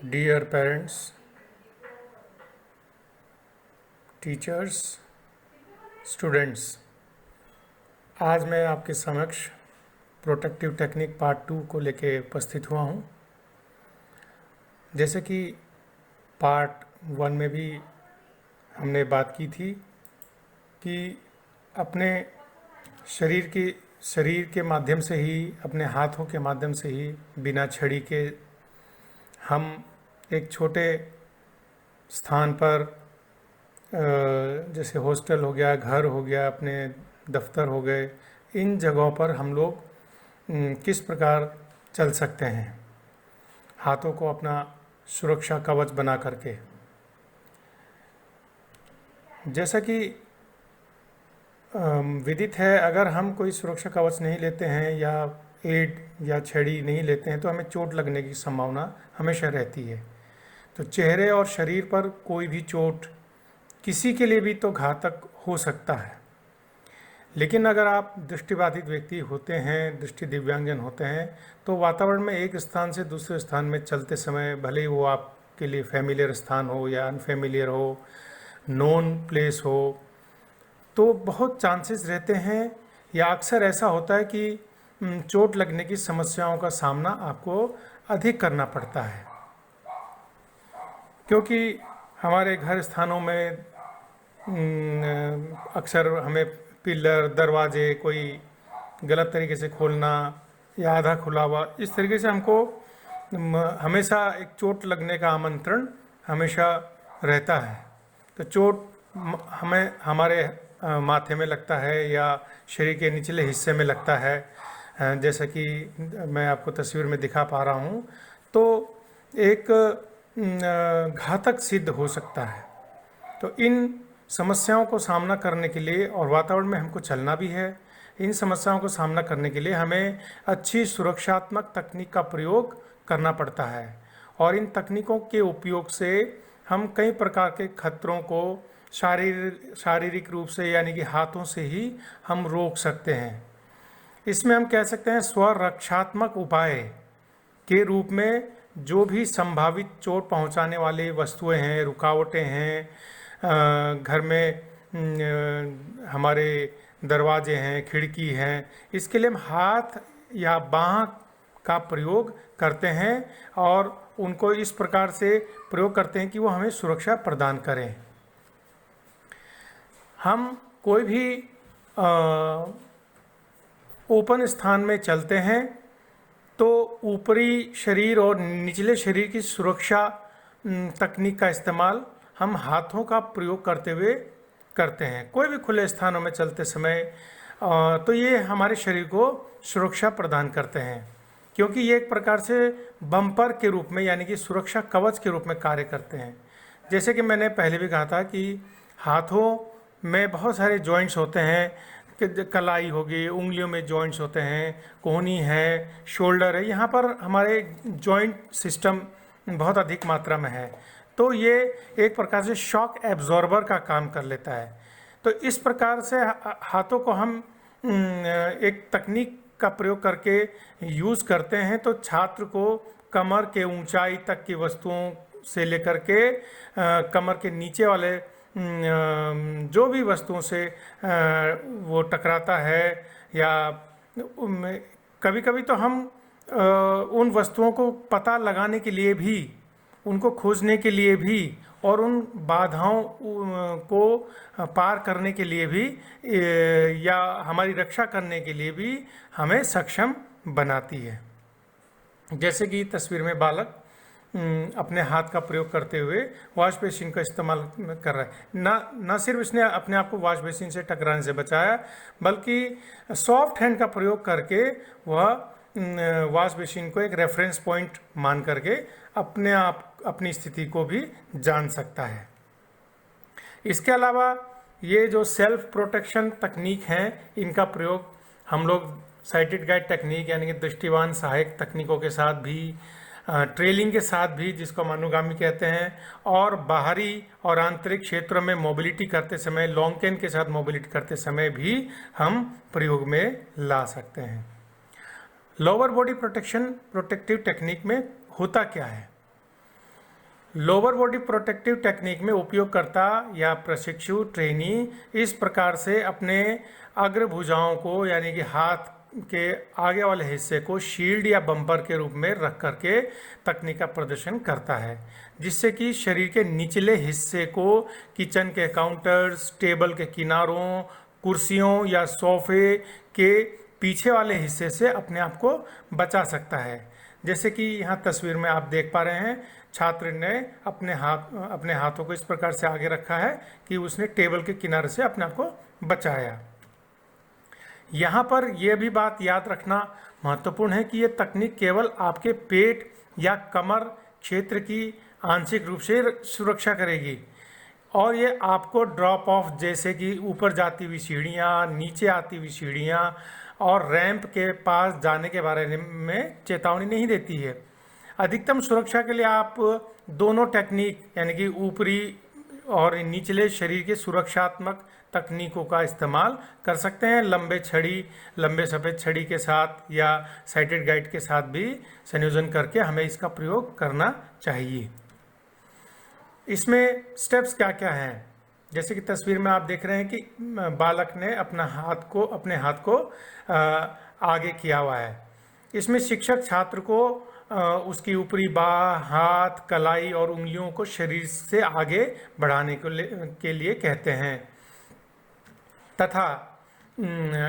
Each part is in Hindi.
डियर पेरेंट्स, टीचर्स, स्टूडेंट्स, आज मैं आपके समक्ष प्रोटेक्टिव टेक्निक पार्ट 2 को लेके उपस्थित हुआ हूँ। जैसे कि पार्ट 1 में भी हमने बात की थी कि अपने शरीर के माध्यम से ही, अपने हाथों के माध्यम से ही, बिना छड़ी के हम एक छोटे स्थान पर, जैसे हॉस्टल हो गया, घर हो गया, अपने दफ्तर हो गए, इन जगहों पर हम लोग किस प्रकार चल सकते हैं, हाथों को अपना सुरक्षा कवच बना करके। जैसा कि विदित है, अगर हम कोई सुरक्षा कवच नहीं लेते हैं या एड या छड़ी नहीं लेते हैं तो हमें चोट लगने की संभावना हमेशा रहती है। तो चेहरे और शरीर पर कोई भी चोट किसी के लिए भी तो घातक हो सकता है। लेकिन अगर आप दृष्टिबाधित व्यक्ति होते हैं, दृष्टि दिव्यांगजन होते हैं, तो वातावरण में एक स्थान से दूसरे स्थान में चलते समय, भले ही वो आपके लिए फैमिलियर स्थान हो या अनफेमिलियर हो, नोन प्लेस हो, तो बहुत चांसेस रहते हैं या अक्सर ऐसा होता है कि चोट लगने की समस्याओं का सामना आपको अधिक करना पड़ता है, क्योंकि हमारे घर स्थानों में अक्सर हमें पिलर, दरवाजे कोई गलत तरीके से खोलना या आधा खुला हुआ, इस तरीके से हमको हमेशा एक चोट लगने का आमंत्रण हमेशा रहता है। तो चोट हमें हमारे माथे में लगता है या शरीर के निचले हिस्से में लगता है, जैसा कि मैं आपको तस्वीर में दिखा पा रहा हूँ, तो एक घातक सिद्ध हो सकता है। तो इन समस्याओं को सामना करने के लिए, और वातावरण में हमको चलना भी है, इन समस्याओं को सामना करने के लिए हमें अच्छी सुरक्षात्मक तकनीक का प्रयोग करना पड़ता है। और इन तकनीकों के उपयोग से हम कई प्रकार के खतरों को शारीरिक रूप से, यानी कि हाथों से ही हम रोक सकते हैं। इसमें हम कह सकते हैं स्वरक्षात्मक उपाय के रूप में जो भी संभावित चोट पहुंचाने वाली वस्तुएं हैं, रुकावटें हैं, घर में हमारे दरवाजे हैं, खिड़की हैं, इसके लिए हम हाथ या बाँह का प्रयोग करते हैं और उनको इस प्रकार से प्रयोग करते हैं कि वो हमें सुरक्षा प्रदान करें। हम कोई भी ओपन स्थान में चलते हैं तो ऊपरी शरीर और निचले शरीर की सुरक्षा तकनीक का इस्तेमाल हम हाथों का प्रयोग करते हुए करते हैं कोई भी खुले स्थानों में चलते समय। तो ये हमारे शरीर को सुरक्षा प्रदान करते हैं, क्योंकि ये एक प्रकार से बम्पर के रूप में, यानी कि सुरक्षा कवच के रूप में कार्य करते हैं। जैसे कि मैंने पहले भी कहा था कि हाथों में बहुत सारे जॉइंट्स होते हैं, कलाई होगी, उंगलियों में जॉइंट्स होते हैं, कोहनी है, शोल्डर है, यहाँ पर हमारे जॉइंट सिस्टम बहुत अधिक मात्रा में है। तो ये एक प्रकार से शॉक एब्जॉर्बर का काम कर लेता है। तो इस प्रकार से हाथों को हम एक तकनीक का प्रयोग करके यूज़ करते हैं। तो छात्र को कमर के ऊंचाई तक की वस्तुओं से लेकर के कमर के नीचे वाले जो भी वस्तुओं से वो टकराता है, या कभी कभी तो हम उन वस्तुओं को पता लगाने के लिए भी, उनको खोजने के लिए भी, और उन बाधाओं को पार करने के लिए भी, या हमारी रक्षा करने के लिए भी हमें सक्षम बनाती है। जैसे कि तस्वीर में बालक अपने हाथ का प्रयोग करते हुए वॉश बेसिन का इस्तेमाल कर रहा है। न सिर्फ इसने अपने आप को वॉश बेसिन से टकराने से बचाया, बल्कि सॉफ्ट हैंड का प्रयोग करके वह वॉश बेसिन को एक रेफरेंस पॉइंट मान करके अपने आप अपनी स्थिति को भी जान सकता है। इसके अलावा ये जो सेल्फ प्रोटेक्शन तकनीक हैं, इनका प्रयोग हम लोग साइटेड गाइड टेक्निक, यानी कि दृष्टिवान सहायक तकनीकों के साथ भी, ट्रेलिंग के साथ भी, जिसको हम अनुगामी कहते हैं, और बाहरी और आंतरिक क्षेत्रों में मोबिलिटी करते समय, लॉन्ग कैन के साथ मोबिलिटी करते समय भी हम प्रयोग में ला सकते हैं। Lower body protection protective technique में होता क्या है? लोअर बॉडी प्रोटेक्टिव टेक्निक में उपयोगकर्ता या प्रशिक्षु ट्रेनी इस प्रकार से अपने अग्रभुजाओं को यानी कि हाथ के आगे वाले हिस्से को शील्ड या बम्पर के रूप में रख करके तकनीक का प्रदर्शन करता है, जिससे कि शरीर के निचले हिस्से को किचन के काउंटर्स, टेबल के किनारों, कुर्सियों या सोफे के पीछे वाले हिस्से से अपने आप को बचा सकता है। जैसे कि यहाँ तस्वीर में आप देख पा रहे हैं, छात्र ने अपने हाथों को इस प्रकार से आगे रखा है कि उसने टेबल के किनारे से अपने आप को बचाया। यहाँ पर यह भी बात याद रखना महत्वपूर्ण है कि यह तकनीक केवल आपके पेट या कमर क्षेत्र की आंशिक रूप से सुरक्षा करेगी और ये आपको ड्रॉप ऑफ जैसे कि ऊपर जाती हुई सीढ़ियाँ, नीचे आती हुई सीढ़ियाँ और रैंप के पास जाने के बारे में चेतावनी नहीं देती है। अधिकतम सुरक्षा के लिए आप दोनों टेक्निक यानी कि ऊपरी और निचले शरीर के सुरक्षात्मक तकनीकों का इस्तेमाल कर सकते हैं। लंबे सफ़ेद छड़ी के साथ या साइटेड गाइड के साथ भी संयोजन करके हमें इसका प्रयोग करना चाहिए। इसमें स्टेप्स क्या क्या हैं, जैसे कि तस्वीर में आप देख रहे हैं कि बालक ने अपने हाथ को आगे किया हुआ है। इसमें शिक्षक छात्र को उसकी ऊपरी बाह, हाथ, कलाई और उंगलियों को शरीर से आगे बढ़ाने के लिए कहते हैं तथा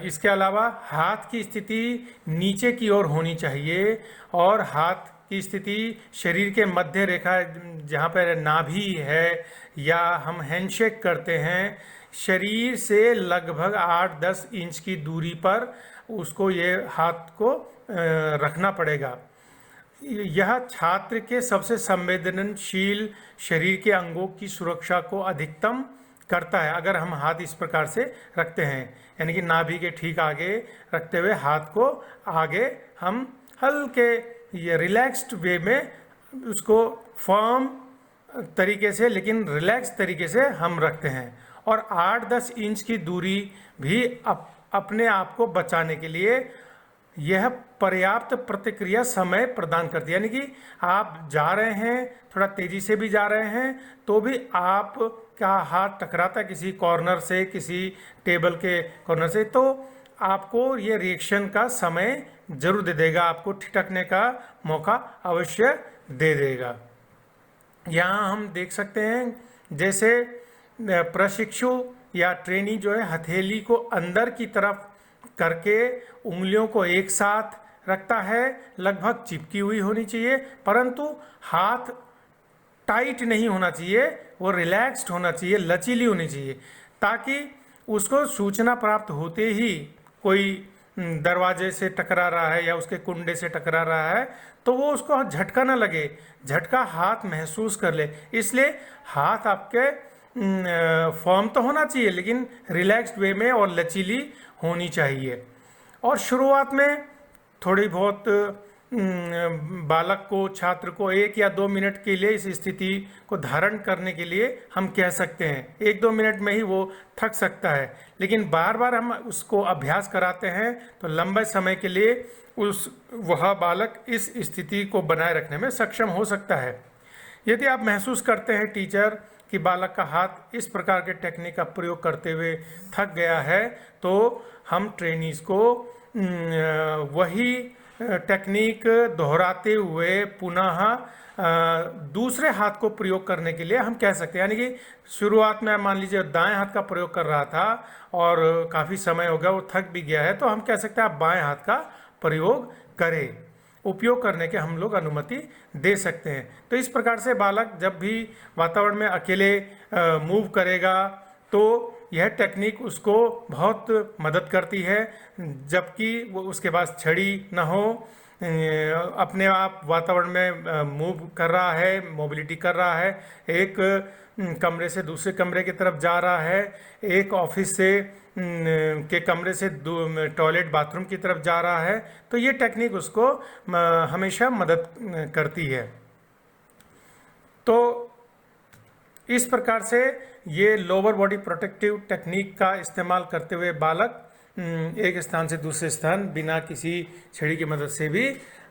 इसके अलावा हाथ की स्थिति नीचे की ओर होनी चाहिए और हाथ की स्थिति शरीर के मध्य रेखा जहाँ पर नाभि है या हम हैंडशेक करते हैं, शरीर से लगभग 8-10 इंच की दूरी पर उसको ये हाथ को रखना पड़ेगा। यह छात्र के सबसे संवेदनशील शरीर के अंगों की सुरक्षा को अधिकतम करता है अगर हम हाथ इस प्रकार से रखते हैं, यानी कि नाभि के ठीक आगे रखते हुए हाथ को आगे हम हल्के ये रिलैक्स्ड वे में उसको फर्म तरीके से लेकिन रिलैक्स तरीके से हम रखते हैं और 8-10 इंच की दूरी भी अपने आप को बचाने के लिए यह पर्याप्त प्रतिक्रिया समय प्रदान करती है। यानी कि आप जा रहे हैं, थोड़ा तेज़ी से भी जा रहे हैं तो भी आप का हाथ टकराता है किसी कॉर्नर से, किसी टेबल के कॉर्नर से, तो आपको ये रिएक्शन का समय जरूर दे देगा, आपको ठिठकने का मौका अवश्य दे देगा। यहाँ हम देख सकते हैं जैसे प्रशिक्षु या ट्रेनी जो है हथेली को अंदर की तरफ करके उंगलियों को एक साथ रखता है, लगभग चिपकी हुई होनी चाहिए, परंतु हाथ टाइट नहीं होना चाहिए, वो रिलैक्स्ड होना चाहिए, लचीली होनी चाहिए, ताकि उसको सूचना प्राप्त होते ही कोई दरवाजे से टकरा रहा है या उसके कुंडे से टकरा रहा है तो वो उसको झटका ना लगे, झटका हाथ महसूस कर ले। इसलिए हाथ आपके फर्म तो होना चाहिए लेकिन रिलैक्स्ड वे में और लचीली होनी चाहिए। और शुरुआत में थोड़ी बहुत बालक को, छात्र को 1 या 2 मिनट के लिए इस स्थिति को धारण करने के लिए हम कह सकते हैं। 1-2 मिनट में ही वो थक सकता है, लेकिन बार बार हम उसको अभ्यास कराते हैं तो लंबे समय के लिए वह बालक इस स्थिति को बनाए रखने में सक्षम हो सकता है। यदि आप महसूस करते हैं टीचर कि बालक का हाथ इस प्रकार के टेक्निक का प्रयोग करते हुए थक गया है तो हम ट्रेनीज को वही टेक्निक दोहराते हुए पुनः दूसरे हाथ को प्रयोग करने के लिए हम कह सकते हैं। यानी कि शुरुआत में मान लीजिए दाएं हाथ का प्रयोग कर रहा था और काफ़ी समय हो गया, वो थक भी गया है, तो हम कह सकते हैं आप बाएं हाथ का प्रयोग करें, उपयोग करने के हम लोग अनुमति दे सकते हैं। तो इस प्रकार से बालक जब भी वातावरण में अकेले मूव करेगा तो यह टेक्निक उसको बहुत मदद करती है, जबकि वो उसके पास छड़ी न हो, अपने आप वातावरण में मूव कर रहा है, मोबिलिटी कर रहा है, एक कमरे से दूसरे कमरे की तरफ जा रहा है, एक ऑफिस से के कमरे से टॉयलेट बाथरूम की तरफ जा रहा है, तो ये टेक्निक उसको हमेशा मदद करती है। तो इस प्रकार से ये लोअर बॉडी प्रोटेक्टिव टेक्निक का इस्तेमाल करते हुए बालक एक स्थान से दूसरे स्थान बिना किसी छड़ी की मदद से भी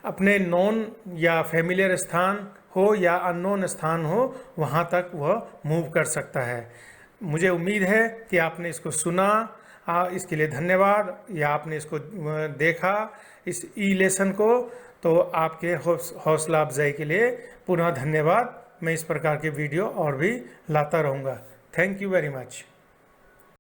अपने नॉन या फैमिलियर स्थान हो या अननोन स्थान हो, वहाँ तक वह मूव कर सकता है। मुझे उम्मीद है कि आपने इसको सुना, इसके लिए धन्यवाद। या आपने इसको देखा इस ई लेसन को, तो आपके हौसला अफजाई के लिए पुनः धन्यवाद। मैं इस प्रकार के वीडियो और भी लाता रहूँगा। Thank you very much.